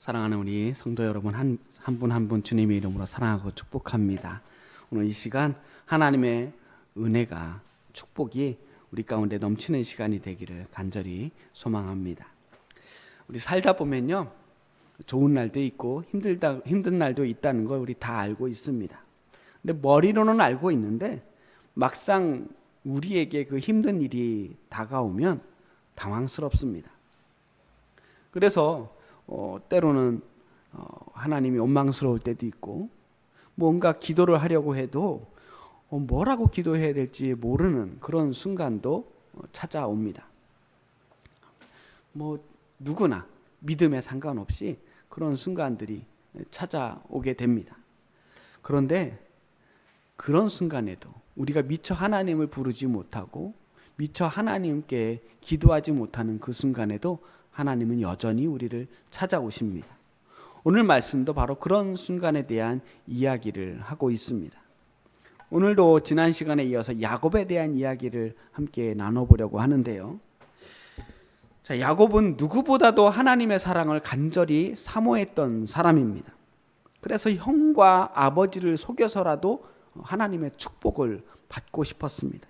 사랑하는 우리 성도 여러분, 한 분 한 분 주님의 이름으로 사랑하고 축복합니다. 오늘 이 시간 하나님의 은혜가, 축복이 우리 가운데 넘치는 시간이 되기를 간절히 소망합니다. 우리 살다 보면요, 좋은 날도 있고 힘든 날도 있다는 걸 우리 다 알고 있습니다. 근데 머리로는 알고 있는데 막상 우리에게 그 힘든 일이 다가오면 당황스럽습니다. 그래서 때로는 하나님이 원망스러울 때도 있고, 뭔가 기도를 하려고 해도 뭐라고 기도해야 될지 모르는 그런 순간도 찾아옵니다. 누구나 믿음에 상관없이 그런 순간들이 찾아오게 됩니다. 그런데 그런 순간에도 우리가 미처 하나님을 부르지 못하고 미처 하나님께 기도하지 못하는 그 순간에도 하나님은 여전히 우리를 찾아오십니다. 오늘 말씀도 바로 그런 순간에 대한 이야기를 하고 있습니다. 오늘도 지난 시간에 이어서 야곱에 대한 이야기를 함께 나눠보려고 하는데요. 자, 야곱은 누구보다도 하나님의 사랑을 간절히 사모했던 사람입니다. 그래서 형과 아버지를 속여서라도 하나님의 축복을 받고 싶었습니다.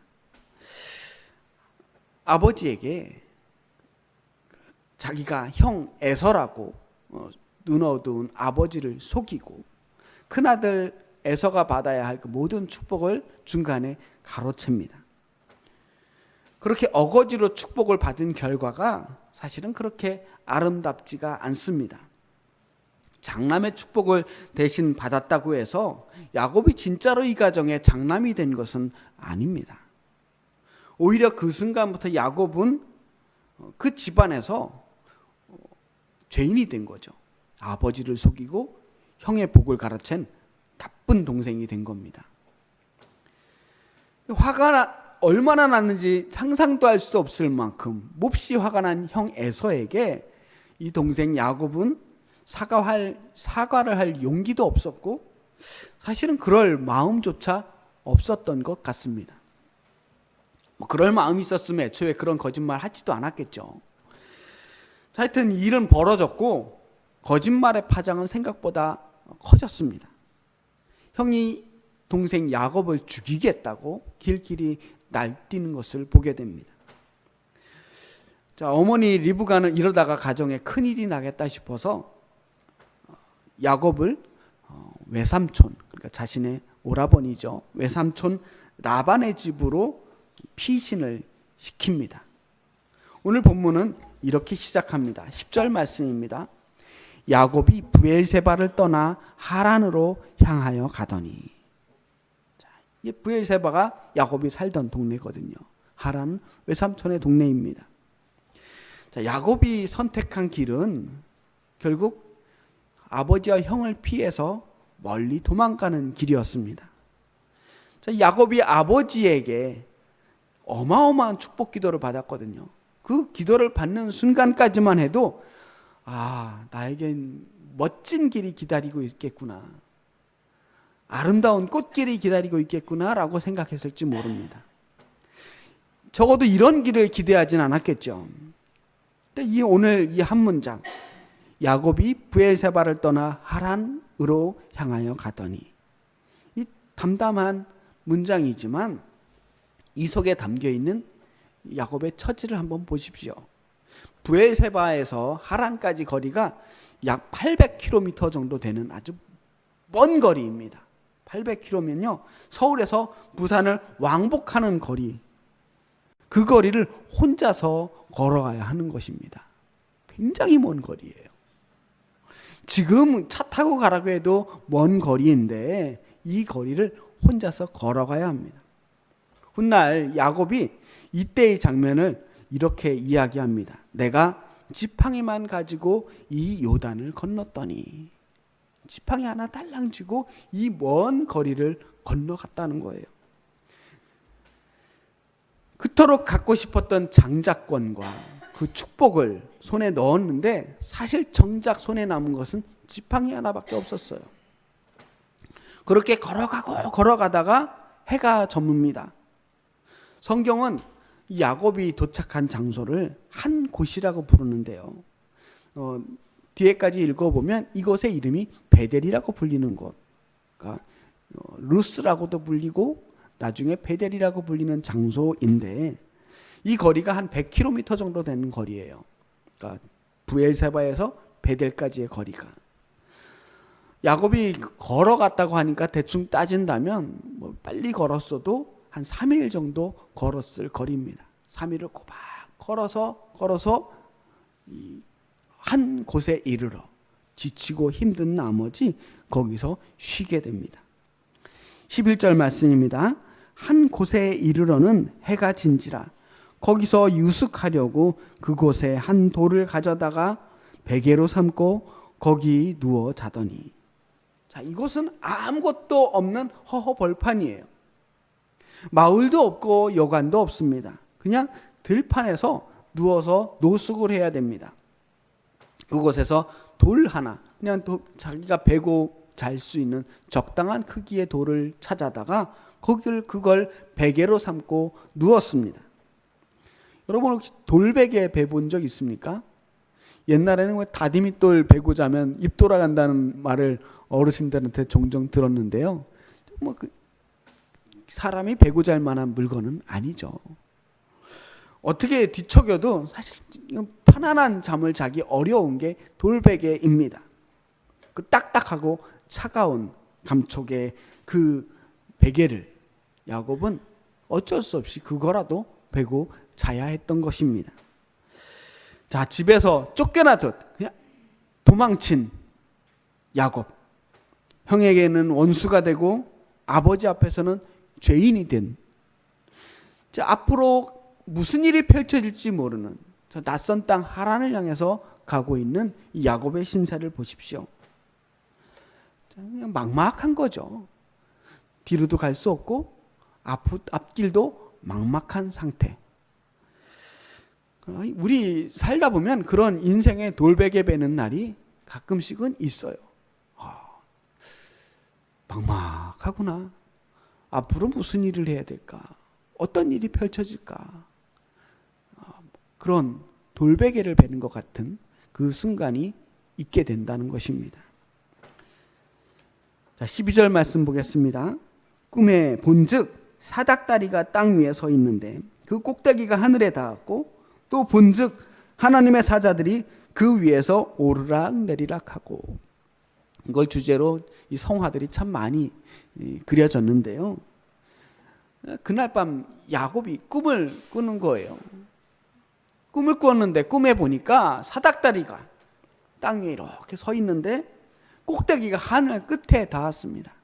아버지에게 자기가 형 에서라고 눈 어두운 아버지를 속이고 큰아들 에서가 받아야 할 그 모든 축복을 중간에 가로챕니다. 그렇게 어거지로 축복을 받은 결과가 사실은 그렇게 아름답지가 않습니다. 장남의 축복을 대신 받았다고 해서 야곱이 진짜로 이 가정의 장남이 된 것은 아닙니다. 오히려 그 순간부터 야곱은 그 집안에서 죄인이 된 거죠. 아버지를 속이고 형의 복을 가로챈 나쁜 동생이 된 겁니다. 화가 얼마나 났는지 상상도 할 수 없을 만큼 몹시 화가 난 형 에서에게 이 동생 야곱은 사과를 할 용기도 없었고 사실은 그럴 마음조차 없었던 것 같습니다. 그럴 마음이 있었으면 애초에 그런 거짓말 하지도 않았겠죠. 하여튼 일은 벌어졌고 거짓말의 파장은 생각보다 커졌습니다. 형이 동생 야곱을 죽이겠다고 길길이 날뛰는 것을 보게 됩니다. 자, 어머니 리브가는 이러다가 가정에 큰일이 나겠다 싶어서 야곱을 외삼촌, 그러니까 자신의 오라버니죠, 외삼촌 라반의 집으로 피신을 시킵니다. 오늘 본문은 이렇게 시작합니다. 10절 말씀입니다. 야곱이 브엘세바를 떠나 하란으로 향하여 가더니. 자, 이 브엘세바가 야곱이 살던 동네거든요. 하란 외삼촌의 동네입니다. 자, 야곱이 선택한 길은 결국 아버지와 형을 피해서 멀리 도망가는 길이었습니다. 자, 야곱이 아버지에게 어마어마한 축복 기도를 받았거든요. 그 기도를 받는 순간까지만 해도 나에겐 멋진 길이 기다리고 있겠구나, 아름다운 꽃길이 기다리고 있겠구나 라고 생각했을지 모릅니다. 적어도 이런 길을 기대하진 않았겠죠. 근데 오늘 이 한 문장, 야곱이 브엘세바를 떠나 하란으로 향하여 가더니, 이 담담한 문장이지만 이 속에 담겨있는 야곱의 처지를 한번 보십시오. 브엘세바에서 하란까지 거리가 약 800km 정도 되는 아주 먼 거리입니다. 800km면요, 서울에서 부산을 왕복하는 거리, 그 거리를 혼자서 걸어가야 하는 것입니다. 굉장히 먼 거리예요. 지금 차 타고 가라고 해도 먼 거리인데 이 거리를 혼자서 걸어가야 합니다. 훗날 야곱이 이때의 장면을 이렇게 이야기합니다. 내가 지팡이만 가지고 이 요단을 건넜더니, 지팡이 하나 달랑 쥐고 이 먼 거리를 건너갔다는 거예요. 그토록 갖고 싶었던 장자권과 그 축복을 손에 넣었는데 사실 정작 손에 남은 것은 지팡이 하나밖에 없었어요. 그렇게 걸어가다가 해가 저뭅니다. 성경은 야곱이 도착한 장소를 한 곳이라고 부르는데요. 뒤에까지 읽어보면 이곳의 이름이 베델이라고 불리는 곳, 그러니까 루스라고도 불리고 나중에 베델이라고 불리는 장소인데, 이 거리가 한 100km 정도 되는 거리예요. 그러니까 브엘세바에서 베델까지의 거리가. 야곱이 걸어갔다고 하니까 대충 따진다면 뭐 빨리 걸었어도 한 3일 정도 걸었을 거리입니다. 3일을 꼬박 걸어서 한 곳에 이르러 지치고 힘든 나머지 거기서 쉬게 됩니다. 11절 말씀입니다. 한 곳에 이르러는 해가 진지라 거기서 유숙하려고 그곳에 한 돌을 가져다가 베개로 삼고 거기 누워 자더니. 자, 이곳은 아무것도 없는 허허벌판이에요. 마을도 없고 여관도 없습니다. 그냥 들판에서 누워서 노숙을 해야 됩니다. 그곳에서 돌 하나, 그냥 자기가 베고 잘 수 있는 적당한 크기의 돌을 찾아다가 그걸 베개로 삼고 누웠습니다. 여러분 혹시 돌베개 베본 적 있습니까? 옛날에는 다디밋돌 베고 자면 입 돌아간다는 말을 어르신들한테 종종 들었는데요. 사람이 베고 잘 만한 물건은 아니죠. 어떻게 뒤척여도 사실 편안한 잠을 자기 어려운 게 돌베개입니다. 그 딱딱하고 차가운 감촉의 그 베개를 야곱은 어쩔 수 없이 그거라도 베고 자야 했던 것입니다. 자, 집에서 쫓겨나듯 그냥 도망친 야곱. 형에게는 원수가 되고 아버지 앞에서는 죄인이 된. 자, 앞으로 무슨 일이 펼쳐질지 모르는 저 낯선 땅 하란을 향해서 가고 있는 이 야곱의 신세를 보십시오. 그냥 막막한 거죠. 뒤로도 갈 수 없고 앞길도 막막한 상태. 우리 살다 보면 그런 인생의 돌베개 베는 날이 가끔씩은 있어요. 막막하구나. 앞으로 무슨 일을 해야 될까? 어떤 일이 펼쳐질까? 그런 돌베개를 베는 것 같은 그 순간이 있게 된다는 것입니다. 자, 12절 말씀 보겠습니다. 꿈에 본즉 사닥다리가 땅 위에 서 있는데 그 꼭대기가 하늘에 닿았고 또 본즉 하나님의 사자들이 그 위에서 오르락 내리락 하고. 이걸 주제로 이 성화들이 참 많이 그려졌는데요. 그날 밤 야곱이 꿈을 꾸는 거예요. 꿈을 꾸었는데 꿈에 보니까 사닥다리가 땅 위에 이렇게 서 있는데 꼭대기가 하늘 끝에 닿았습니다.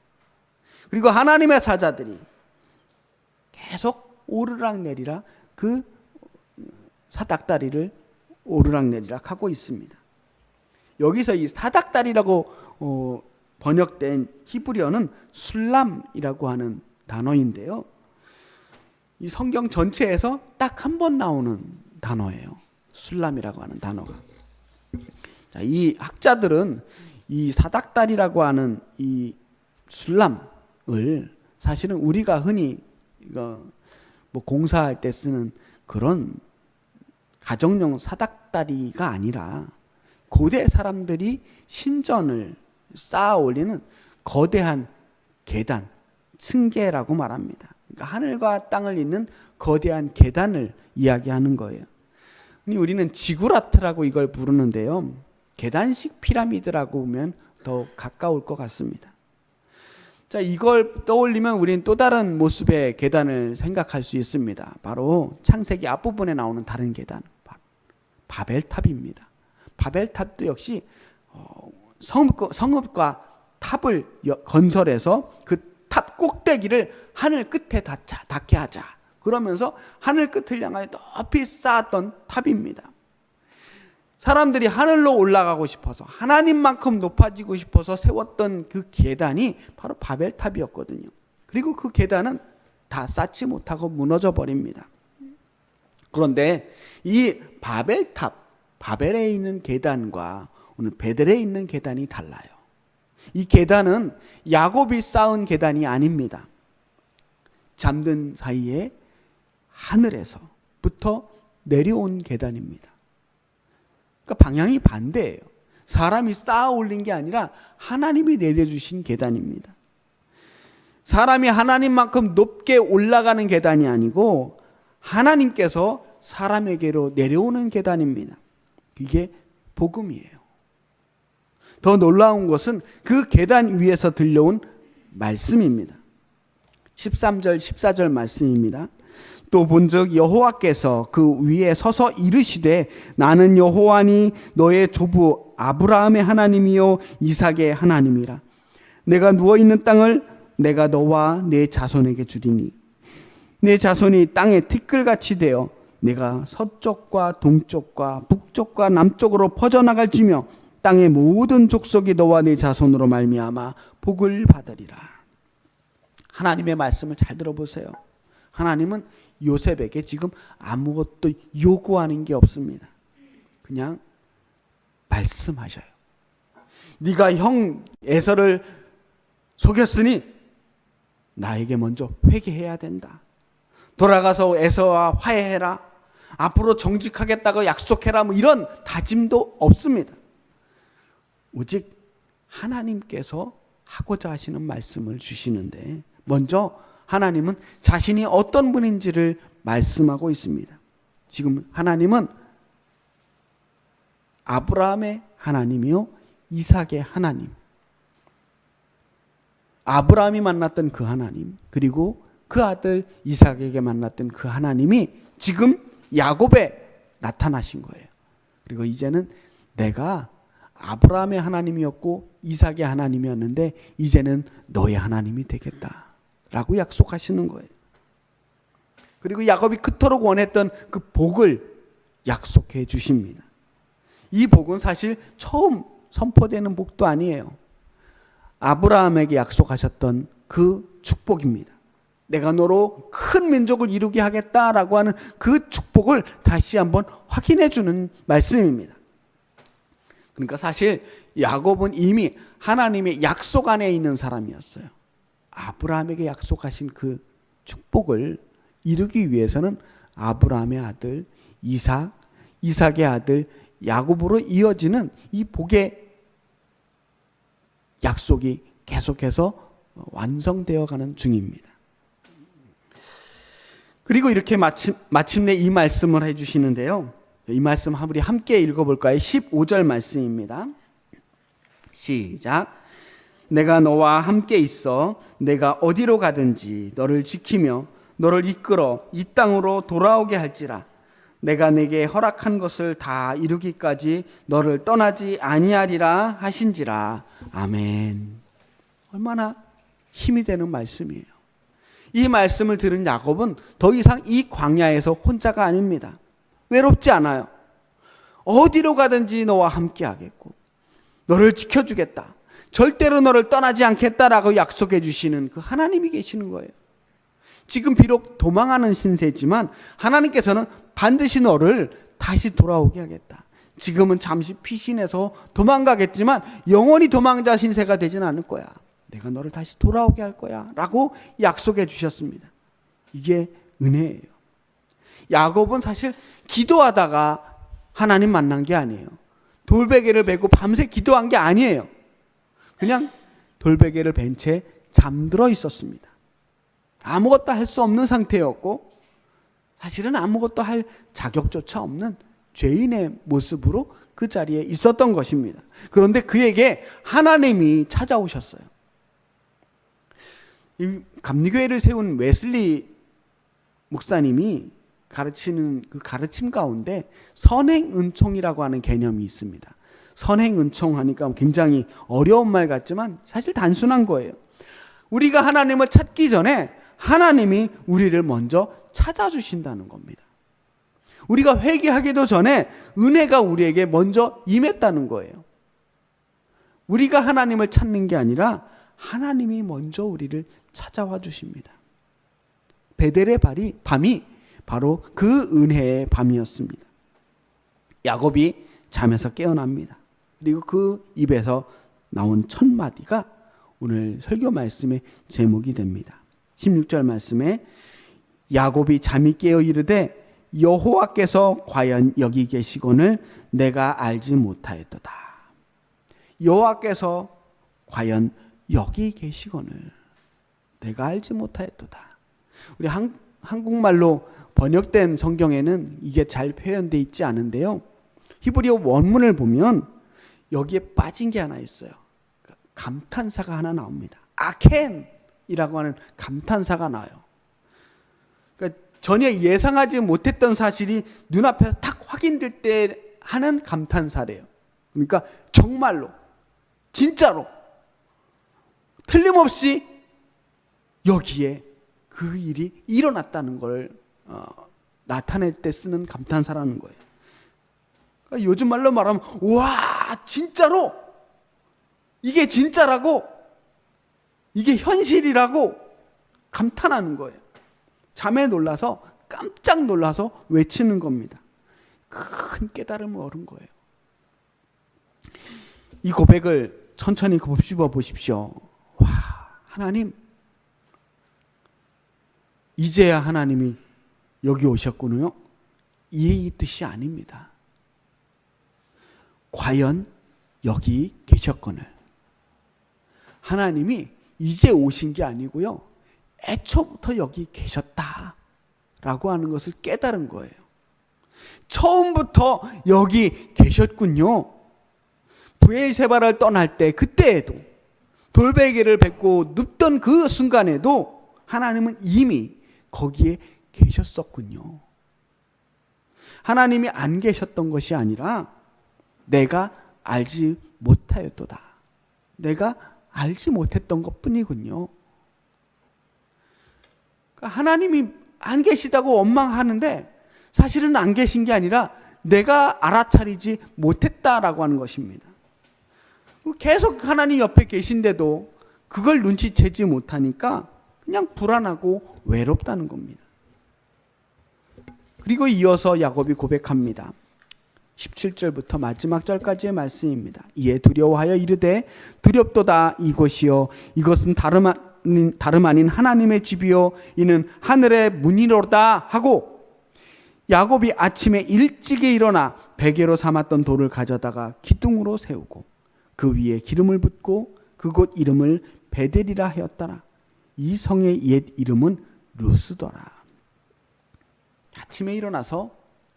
그리고 하나님의 사자들이 계속 오르락 내리락 그 사닥다리를 오르락 내리락 하고 있습니다. 여기서 이 사닥다리라고 번역된 히브리어는 술람이라고 하는 단어인데요. 이 성경 전체에서 딱 한 번 나오는 단어예요. 술람이라고 하는 단어가. 자, 이 학자들은 이 사닥다리라고 하는 이 술람을 사실은 우리가 흔히 뭐 공사할 때 쓰는 그런 가정용 사닥다리가 아니라 고대 사람들이 신전을 쌓아 올리는 거대한 계단, 층계라고 말합니다. 그러니까 하늘과 땅을 잇는 거대한 계단을 이야기하는 거예요. 우리는 지구라트라고 이걸 부르는데요. 계단식 피라미드라고 보면 더 가까울 것 같습니다. 자, 이걸 떠올리면 우리는 또 다른 모습의 계단을 생각할 수 있습니다. 바로 창세기 앞부분에 나오는 다른 계단, 바벨탑입니다. 바벨탑도 역시 성읍과 탑을 건설해서 그 탑 꼭대기를 하늘 끝에 닿게 하자. 그러면서 하늘 끝을 향하여 높이 쌓았던 탑입니다. 사람들이 하늘로 올라가고 싶어서 하나님만큼 높아지고 싶어서 세웠던 그 계단이 바로 바벨탑이었거든요. 그리고 그 계단은 다 쌓지 못하고 무너져 버립니다. 그런데 이 바벨탑, 바벨에 있는 계단과 오늘 베델에 있는 계단이 달라요. 이 계단은 야곱이 쌓은 계단이 아닙니다. 잠든 사이에 하늘에서부터 내려온 계단입니다. 그러니까 방향이 반대예요. 사람이 쌓아 올린 게 아니라 하나님이 내려주신 계단입니다. 사람이 하나님만큼 높게 올라가는 계단이 아니고 하나님께서 사람에게로 내려오는 계단입니다. 이게 복음이에요. 더 놀라운 것은 그 계단 위에서 들려온 말씀입니다. 13절 14절 말씀입니다. 또 본즉 여호와께서 그 위에 서서 이르시되 나는 여호와니 너의 조부 아브라함의 하나님이요 이삭의 하나님이라. 내가 누워있는 땅을 내가 너와 내 자손에게 주리니 내 자손이 땅에 티끌같이 되어 내가 서쪽과 동쪽과 북쪽과 남쪽으로 퍼져나갈지며 땅의 모든 족속이 너와 내 자손으로 말미암아 복을 받으리라. 하나님의 말씀을 잘 들어보세요. 하나님은 요셉에게 지금 아무것도 요구하는 게 없습니다. 그냥 말씀하셔요. 네가 형 에서를 속였으니 나에게 먼저 회개해야 된다. 돌아가서 에서와 화해해라. 앞으로 정직하겠다고 약속해라. 뭐 이런 다짐도 없습니다. 오직 하나님께서 하고자 하시는 말씀을 주시는데 먼저 하나님은 자신이 어떤 분인지를 말씀하고 있습니다. 지금 하나님은 아브라함의 하나님이요 이삭의 하나님, 아브라함이 만났던 그 하나님, 그리고 그 아들 이삭에게 만났던 그 하나님이 지금 야곱에 나타나신 거예요. 그리고 이제는 내가 아브라함의 하나님이었고 이삭의 하나님이었는데 이제는 너의 하나님이 되겠다라고 약속하시는 거예요. 그리고 야곱이 그토록 원했던 그 복을 약속해 주십니다. 이 복은 사실 처음 선포되는 복도 아니에요. 아브라함에게 약속하셨던 그 축복입니다. 내가 너로 큰 민족을 이루게 하겠다라고 하는 그 축복을 다시 한번 확인해 주는 말씀입니다. 그러니까 사실 야곱은 이미 하나님의 약속 안에 있는 사람이었어요. 아브라함에게 약속하신 그 축복을 이루기 위해서는 아브라함의 아들 이삭, 이삭의 아들 야곱으로 이어지는 이 복의 약속이 계속해서 완성되어 가는 중입니다. 그리고 이렇게 마침내 이 말씀을 해주시는데요. 이 말씀 우리 함께 읽어볼까요? 15절 말씀입니다. 시작. 내가 너와 함께 있어 내가 어디로 가든지 너를 지키며 너를 이끌어 이 땅으로 돌아오게 할지라. 내가 내게 허락한 것을 다 이루기까지 너를 떠나지 아니하리라 하신지라. 아멘. 얼마나 힘이 되는 말씀이에요. 이 말씀을 들은 야곱은 더 이상 이 광야에서 혼자가 아닙니다. 외롭지 않아요. 어디로 가든지 너와 함께 하겠고 너를 지켜주겠다. 절대로 너를 떠나지 않겠다라고 약속해 주시는 그 하나님이 계시는 거예요. 지금 비록 도망하는 신세지만 하나님께서는 반드시 너를 다시 돌아오게 하겠다. 지금은 잠시 피신해서 도망가겠지만 영원히 도망자 신세가 되진 않을 거야. 내가 너를 다시 돌아오게 할 거야 라고 약속해 주셨습니다. 이게 은혜예요. 야곱은 사실 기도하다가 하나님 만난 게 아니에요. 돌베개를 베고 밤새 기도한 게 아니에요. 그냥 돌베개를 벤 채 잠들어 있었습니다. 아무것도 할 수 없는 상태였고 사실은 아무것도 할 자격조차 없는 죄인의 모습으로 그 자리에 있었던 것입니다. 그런데 그에게 하나님이 찾아오셨어요. 이 감리교회를 세운 웨슬리 목사님이 가르치는 그 가르침 가운데 선행은총이라고 하는 개념이 있습니다. 선행은총 하니까 굉장히 어려운 말 같지만 사실 단순한 거예요. 우리가 하나님을 찾기 전에 하나님이 우리를 먼저 찾아주신다는 겁니다. 우리가 회개하기도 전에 은혜가 우리에게 먼저 임했다는 거예요. 우리가 하나님을 찾는 게 아니라 하나님이 먼저 우리를 찾아와 주십니다. 베델의 밤이 바로 그 은혜의 밤이었습니다. 야곱이 잠에서 깨어납니다. 그리고 그 입에서 나온 첫 마디가 오늘 설교 말씀의 제목이 됩니다. 16절 말씀에 야곱이 잠이 깨어 이르되 여호와께서 과연 여기 계시거늘 내가 알지 못하였도다. 여호와께서 과연 여기 계시거늘 내가 알지 못하였도다. 우리 한국말로 번역된 성경에는 이게 잘 표현되어 있지 않은데요. 히브리어 원문을 보면 여기에 빠진 게 하나 있어요. 감탄사가 하나 나옵니다. 아켄이라고 하는 감탄사가 나와요. 그러니까 전혀 예상하지 못했던 사실이 눈앞에서 탁 확인될 때 하는 감탄사래요. 그러니까 정말로, 진짜로, 틀림없이 여기에 그 일이 일어났다는 걸 나타낼 때 쓰는 감탄사라는 거예요. 그러니까 요즘 말로 말하면 와 진짜로 이게 진짜라고 이게 현실이라고 감탄하는 거예요. 잠에 놀라서 깜짝 놀라서 외치는 겁니다. 큰 깨달음을 얻은 거예요. 이 고백을 천천히 곱씹어 보십시오. 와, 하나님, 이제야 하나님이 여기 오셨군요. 이 뜻이 아닙니다. 과연 여기 계셨거늘. 하나님이 이제 오신 게 아니고요. 애초부터 여기 계셨다라고 하는 것을 깨달은 거예요. 처음부터 여기 계셨군요. 브엘세바를 떠날 때 그때에도 돌베개를 뱉고 눕던 그 순간에도 하나님은 이미 거기에 계셨었군요. 하나님이 안 계셨던 것이 아니라 내가 알지 못하였도다. 내가 알지 못했던 것뿐이군요. 그러니까 하나님이 안 계시다고 원망하는데 사실은 안 계신 게 아니라 내가 알아차리지 못했다라고 하는 것입니다. 계속 하나님 옆에 계신데도 그걸 눈치채지 못하니까 그냥 불안하고 외롭다는 겁니다. 그리고 이어서 야곱이 고백합니다. 17절부터 마지막 절까지의 말씀입니다. 이에 두려워하여 이르되 두렵도다 이곳이요 이것은 다름 아닌 하나님의 집이요 이는 하늘의 문이로다 하고 야곱이 아침에 일찍이 일어나 베개로 삼았던 돌을 가져다가 기둥으로 세우고 그 위에 기름을 붓고 그곳 이름을 베델이라 하였더라. 이 성의 옛 이름은 루스더라. 아침에 일어나서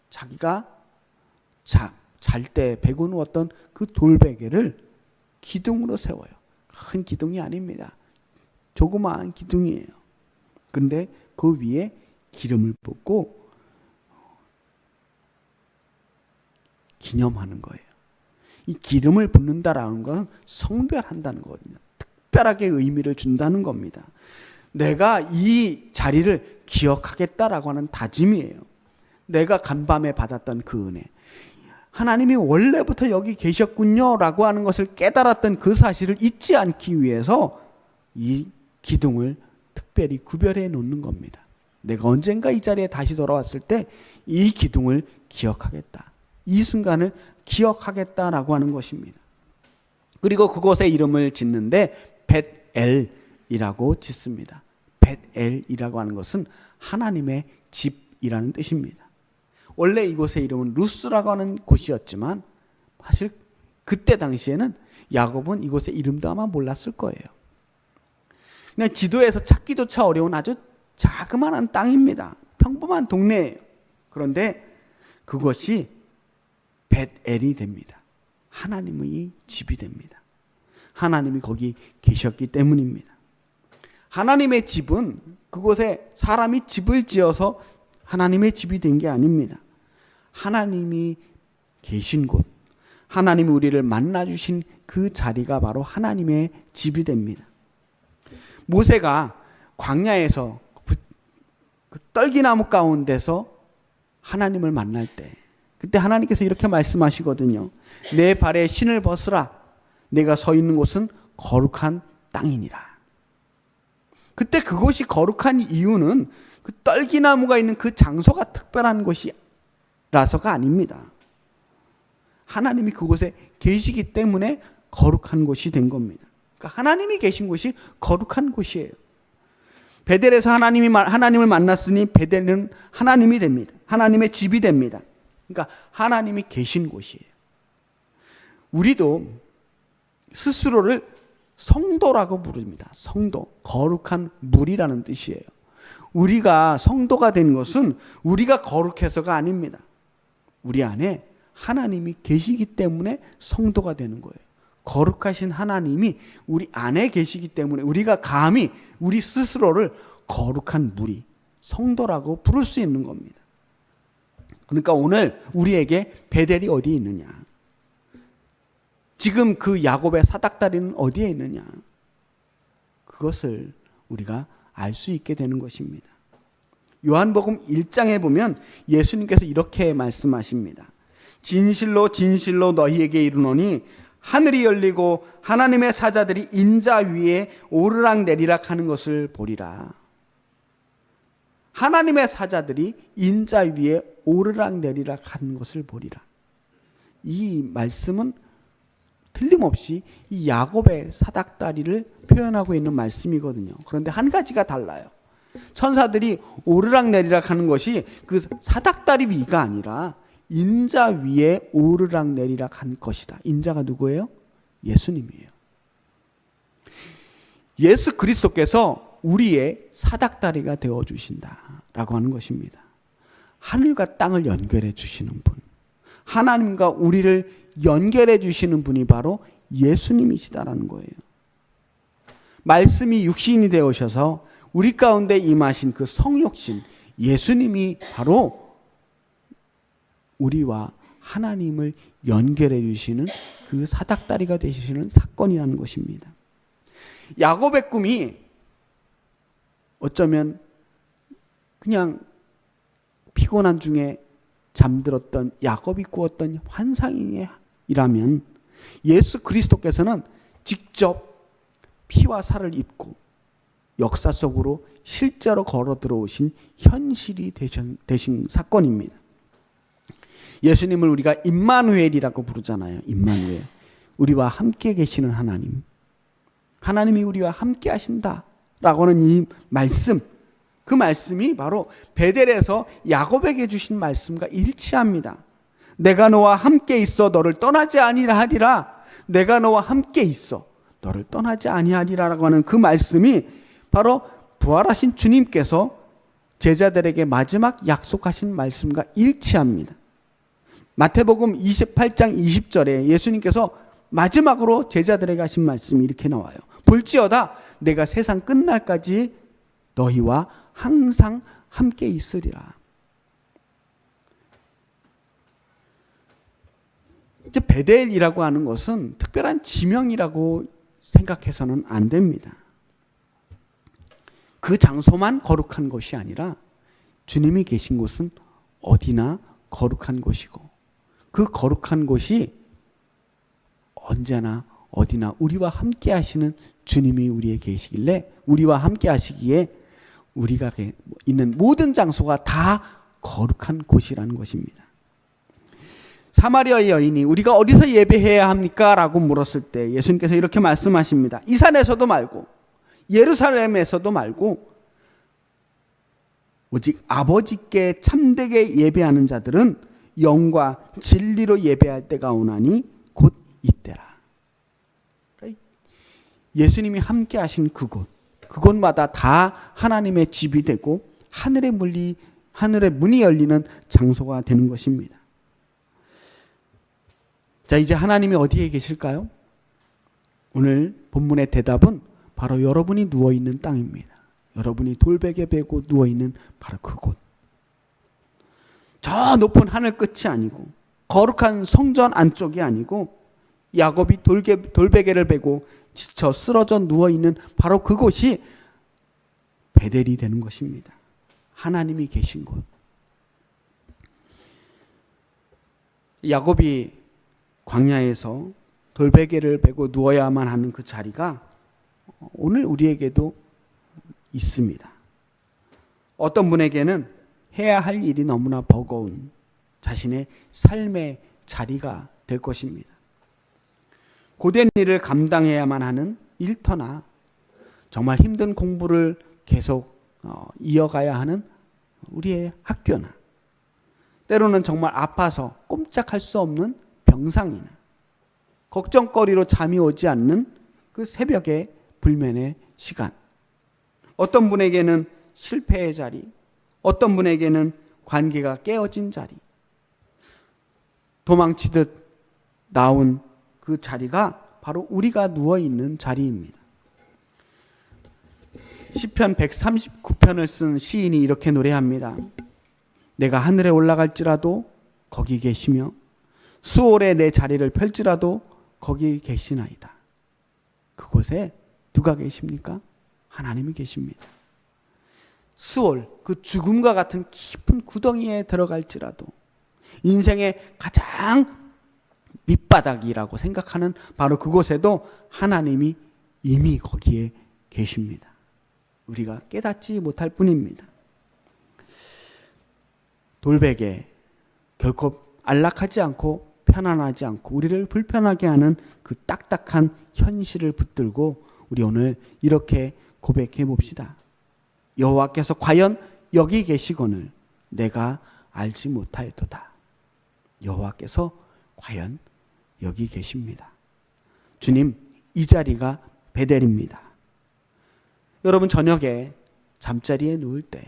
자기가 잘 때 베고 누웠던 그 돌베개를 기둥으로 세워요. 큰 기둥이 아닙니다. 조그마한 기둥이에요. 그런데 그 위에 기름을 붓고 기념하는 거예요. 이 기름을 붓는다라는 건 성별한다는 거거든요. 특별하게 의미를 준다는 겁니다. 내가 이 자리를 기억하겠다라고 하는 다짐이에요. 내가 간밤에 받았던 그 은혜. 하나님이 원래부터 여기 계셨군요 라고 하는 것을 깨달았던 그 사실을 잊지 않기 위해서 이 기둥을 특별히 구별해 놓는 겁니다. 내가 언젠가 이 자리에 다시 돌아왔을 때 이 기둥을 기억하겠다. 이 순간을 기억하겠다라고 하는 것입니다. 그리고 그곳의 이름을 짓는데 벳엘이라고 짓습니다. 벳엘이라고 하는 것은 하나님의 집이라는 뜻입니다. 원래 이곳의 이름은 루스라고 하는 곳이었지만 사실 그때 당시에는 야곱은 이곳의 이름도 아마 몰랐을 거예요. 그냥 지도에서 찾기조차 어려운 아주 자그마한 땅입니다. 평범한 동네예요. 그런데 그것이 벳엘이 됩니다. 하나님의 집이 됩니다. 하나님이 거기 계셨기 때문입니다. 하나님의 집은 그곳에 사람이 집을 지어서 하나님의 집이 된 게 아닙니다. 하나님이 계신 곳, 하나님이 우리를 만나주신 그 자리가 바로 하나님의 집이 됩니다. 모세가 광야에서 그 떨기나무 가운데서 하나님을 만날 때 그때 하나님께서 이렇게 말씀하시거든요. 내 발에 신을 벗으라. 내가 서 있는 곳은 거룩한 땅이니라. 그때 그곳이 거룩한 이유는 그 떨기나무가 있는 그 장소가 특별한 곳이라서가 아닙니다. 하나님이 그곳에 계시기 때문에 거룩한 곳이 된 겁니다. 그러니까 하나님이 계신 곳이 거룩한 곳이에요. 베델에서 하나님을 만났으니 베델은 하나님이 됩니다. 하나님의 집이 됩니다. 그러니까 하나님이 계신 곳이에요. 우리도 스스로를 성도라고 부릅니다. 성도, 거룩한 물이라는 뜻이에요. 우리가 성도가 된 것은 우리가 거룩해서가 아닙니다. 우리 안에 하나님이 계시기 때문에 성도가 되는 거예요. 거룩하신 하나님이 우리 안에 계시기 때문에 우리가 감히 우리 스스로를 거룩한 무리, 성도라고 부를 수 있는 겁니다. 그러니까 오늘 우리에게 베델이 어디에 있느냐? 지금 그 야곱의 사닥다리는 어디에 있느냐? 그것을 우리가 알 수 있게 되는 것입니다. 요한복음 1장에 보면 예수님께서 이렇게 말씀하십니다. 진실로 진실로 너희에게 이르노니 하늘이 열리고 하나님의 사자들이 인자 위에 오르락내리락 하는 것을 보리라. 하나님의 사자들이 인자 위에 오르락내리락 하는 것을 보리라. 이 말씀은 틀림없이 이 야곱의 사닥다리를 표현하고 있는 말씀이거든요. 그런데 한 가지가 달라요. 천사들이 오르락내리락 하는 것이 그 사닥다리 위가 아니라 인자 위에 오르락내리락 한 것이다. 인자가 누구예요? 예수님이에요. 예수 그리스도께서 우리의 사닥다리가 되어주신다라고 하는 것입니다. 하늘과 땅을 연결해 주시는 분, 하나님과 우리를 연결해 주시는 분이 바로 예수님이시다라는 거예요. 말씀이 육신이 되어셔서 우리 가운데 임하신 그 성육신 예수님이 바로 우리와 하나님을 연결해 주시는 그 사닥다리가 되시는 사건이라는 것입니다. 야곱의 꿈이 어쩌면 그냥 피곤한 중에 잠들었던 야곱이 꾸었던 환상이라면 예수 그리스도께서는 직접 피와 살을 입고 역사 속으로 실제로 걸어 들어오신 현실이 되신 사건입니다. 예수님을 우리가 임마누엘이라고 부르잖아요. 임마누엘. 우리와 함께 계시는 하나님. 하나님이 우리와 함께 하신다라고 하는 이 말씀, 그 말씀이 바로 베델에서 야곱에게 주신 말씀과 일치합니다. 내가 너와 함께 있어 너를 떠나지 아니하리라. 내가 너와 함께 있어 너를 떠나지 아니하리라라고 하는 그 말씀이 바로 부활하신 주님께서 제자들에게 마지막 약속하신 말씀과 일치합니다. 마태복음 28장 20절에 예수님께서 마지막으로 제자들에게 하신 말씀이 이렇게 나와요. 볼지어다 내가 세상 끝날까지 너희와 항상 함께 있으리라. 이제 베델이라고 하는 것은 특별한 지명이라고 생각해서는 안 됩니다. 그 장소만 거룩한 것이 아니라 주님이 계신 곳은 어디나 거룩한 곳이고 그 거룩한 곳이 언제나 어디나 우리와 함께 하시는 주님이 우리에 계시길래 우리와 함께 하시기에 우리가 있는 모든 장소가 다 거룩한 곳이라는 것입니다. 사마리아 여인이 우리가 어디서 예배해야 합니까? 라고 물었을 때 예수님께서 이렇게 말씀하십니다. 이 산에서도 말고 예루살렘에서도 말고 오직 아버지께 참되게 예배하는 자들은 영과 진리로 예배할 때가 오나니 곧 이때라. 그러니까 예수님이 함께 하신 그곳마다 다 하나님의 집이 되고 하늘의 문이 열리는 장소가 되는 것입니다. 자, 이제 하나님이 어디에 계실까요? 오늘 본문의 대답은 바로 여러분이 누워있는 땅입니다. 여러분이 돌베개 베고 누워있는 바로 그곳. 저 높은 하늘 끝이 아니고 거룩한 성전 안쪽이 아니고 야곱이 돌베개를 베고 지쳐 쓰러져 누워있는 바로 그곳이 베델이 되는 것입니다. 하나님이 계신 곳. 야곱이 광야에서 돌베개를 베고 누워야만 하는 그 자리가 오늘 우리에게도 있습니다. 어떤 분에게는 해야 할 일이 너무나 버거운 자신의 삶의 자리가 될 것입니다. 고된 일을 감당해야만 하는 일터나 정말 힘든 공부를 계속 이어가야 하는 우리의 학교나 때로는 정말 아파서 꼼짝할 수 없는 병상이나 걱정거리로 잠이 오지 않는 그 새벽의 불면의 시간. 어떤 분에게는 실패의 자리, 어떤 분에게는 관계가 깨어진 자리, 도망치듯 나온 그 자리가 바로 우리가 누워있는 자리입니다. 시편 139편을 쓴 시인이 이렇게 노래합니다. 내가 하늘에 올라갈지라도 거기 계시며 수월에 내 자리를 펼지라도 거기 계시나이다. 그곳에 누가 계십니까? 하나님이 계십니다. 수월, 그 죽음과 같은 깊은 구덩이에 들어갈지라도 인생의 가장 밑바닥이라고 생각하는 바로 그곳에도 하나님이 이미 거기에 계십니다. 우리가 깨닫지 못할 뿐입니다. 돌베개, 결코 안락하지 않고 편안하지 않고 우리를 불편하게 하는 그 딱딱한 현실을 붙들고 우리 오늘 이렇게 고백해 봅시다. 여호와께서 과연 여기 계시거늘 내가 알지 못하였도다. 여호와께서 과연 여기 계십니다. 주님, 이 자리가 베델입니다. 여러분, 저녁에 잠자리에 누울 때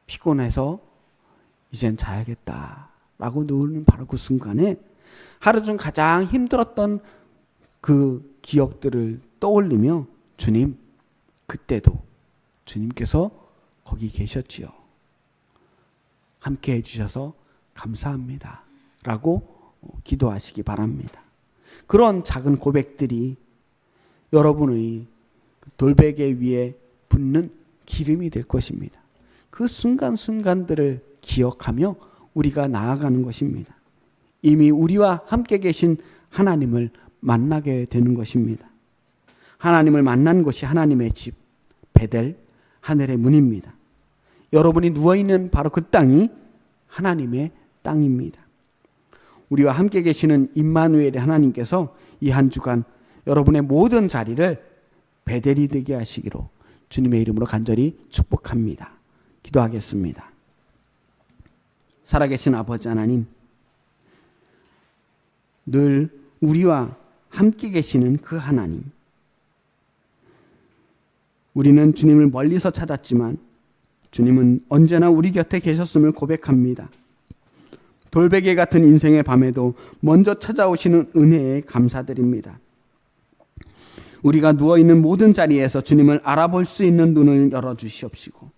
피곤해서 이젠 자야겠다라고 누우는 바로 그 순간에 하루 중 가장 힘들었던 그 기억들을 떠올리며 주님, 그때도 주님께서 거기 계셨지요. 함께 해주셔서 감사합니다 라고 기도하시기 바랍니다. 그런 작은 고백들이 여러분의 돌베개 위에 붓는 기름이 될 것입니다. 그 순간순간들을 기억하며 우리가 나아가는 것입니다. 이미 우리와 함께 계신 하나님을 만나게 되는 것입니다. 하나님을 만난 곳이 하나님의 집, 베델, 하늘의 문입니다. 여러분이 누워있는 바로 그 땅이 하나님의 땅입니다. 우리와 함께 계시는 임마누엘의 하나님께서 이 한 주간 여러분의 모든 자리를 베델이 되게 하시기로 주님의 이름으로 간절히 축복합니다. 기도하겠습니다. 살아계신 아버지 하나님, 늘 우리와 함께 계시는 그 하나님, 우리는 주님을 멀리서 찾았지만 주님은 언제나 우리 곁에 계셨음을 고백합니다. 돌베개 같은 인생의 밤에도 먼저 찾아오시는 은혜에 감사드립니다. 우리가 누워있는 모든 자리에서 주님을 알아볼 수 있는 눈을 열어주시옵시고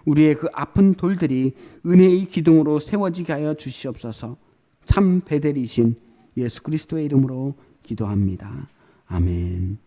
우리의 그 아픈 돌들이 은혜의 기둥으로 세워지게 하여 주시옵소서. 참 베델이신 예수 그리스도의 이름으로 기도합니다. 아멘.